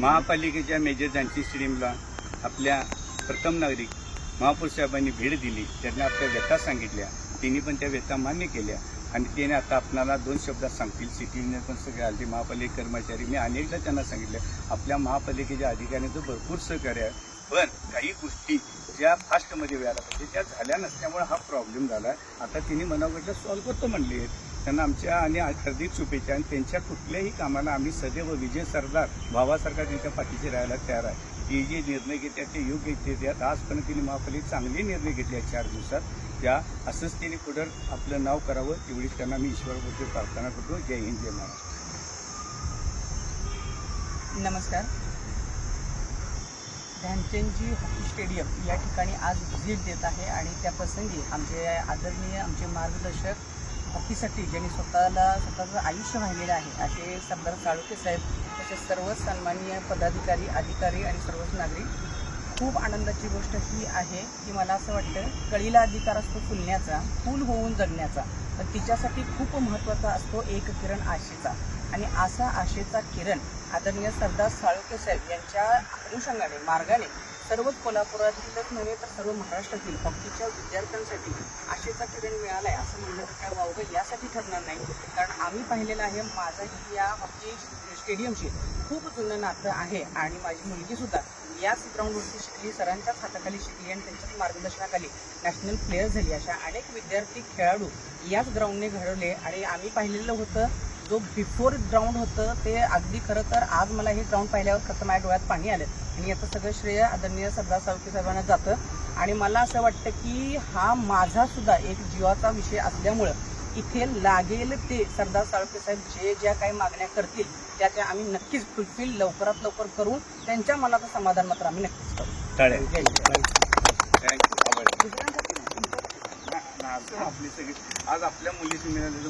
महापालिकेच्या मेजर ध्यानचंद स्टेडियमला आपल्या प्रथम नागरिक महापौर साहेबांनी भेट दिली. त्यांना आपल्या व्यथा सांगितल्या, तिने पण त्या व्यथा मान्य केल्या आणि त्याने आता आपल्याला 2 शब्दात सांगतील. सिटी युनियन पण सगळे आले, महापालिका कर्मचारी. मी अनेकदा त्यांना सांगितलं आपल्या महापालिकेच्या अधिकाऱ्यांचं भरपूर सहकार्य आहे, पण काही गोष्टी ज्या फास्टमध्ये व्हायला पाहिजे त्या झाल्या नसल्यामुळे हा प्रॉब्लेम झाला आहे. आता तिने मनावरला सॉल्व्ह करतो म्हणले आहेत. त्यांना आमच्या आणि हार्दिक शुभेच्छा आणि त्यांच्या कुठल्याही कामाला आम्ही सदैव विजय सरदार भावासारखा त्यांच्या पाठीशी राहायला तयार आहे. ती जे निर्णय घेतात ते योग्य घेतात. आजपर्यंत तिने महापालिकेत चांगले निर्णय घेतले आहेत 4 दिवसात. त्या असंच त्यांनी पुढं आपलं नाव करावं तेवढीच त्यांना मी ईश्वराबद्दल प्रार्थना करतो. जय हिंद, जय महाराष्ट्र. नमस्कार. ध्यानचंदजी हॉकी स्टेडियम या ठिकाणी आज व्हिजिट देत आहे आणि त्या प्रसंगी आमचे आदरणीय आमचे मार्गदर्शक हॉकीसाठी ज्यांनी स्वतःचं आयुष्य वाहिलेलं आहे असे सरदार साळुंखे साहेब, तसेच सर्व सन्माननीय पदाधिकारी, अधिकारी आणि सर्वच नागरिक. खूप आनंदाची गोष्ट ही आहे की मला असं वाटतं कळीला अधिकार असतो फुलण्याचा, फूल होऊन जगण्याचा, पण तिच्यासाठी खूप महत्त्वाचा असतो एक किरण आशेचा. आणि असा आशेचा किरण आदरणीय सरदार साळुंखे साहेब यांच्या अनुषंगाने मार्गाने सर्वच कोल्हापुरातीलच नव्हे तर सर्व महाराष्ट्रातील हॉकीच्या विद्यार्थ्यांसाठी आशेचा किरण मिळाला आहे असं म्हणलं तर काय वावगं यासाठी ठरणार नाही. कारण आम्ही पाहिलेलं आहे, माझंही या हॉकी स्टेडियमशी खूप जुनं नातं आहे आणि माझी मुलगीसुद्धा याच ग्राउंडवरती शिकली, सरांच्याच हाताखाली शिकली आणि त्यांच्याच मार्गदर्शनाखाली नॅशनल प्लेयर झाली. अशा अनेक विद्यार्थी खेळाडू याच ग्राउंडने घडवले आणि आम्ही पाहिलेलं होतं जो बिफोर ग्राउंड होतं ते अगदी खरं तर आज मला हे ग्राउंड पाहिल्यावर खरं माझ्या डोळ्यात पाणी आलं आणि याचं सगळं श्रेय आदरणीय सरदार साळुंखे साहेबांना जातं. आणि मला असं वाटतं की हा माझासुद्धा एक जीवाचा विषय असल्यामुळं इथे लागेल ते सरदार साळुंखे साहेब ज्या काही मागण्या करतील त्या आम्ही नक्कीच फुलफिल लवकरात लवकर करू. त्यांच्या मनाचं समाधान मात्र आम्ही नक्कीच करू. आपली सगळी आज आपल्या मुलीशी मिळालेलं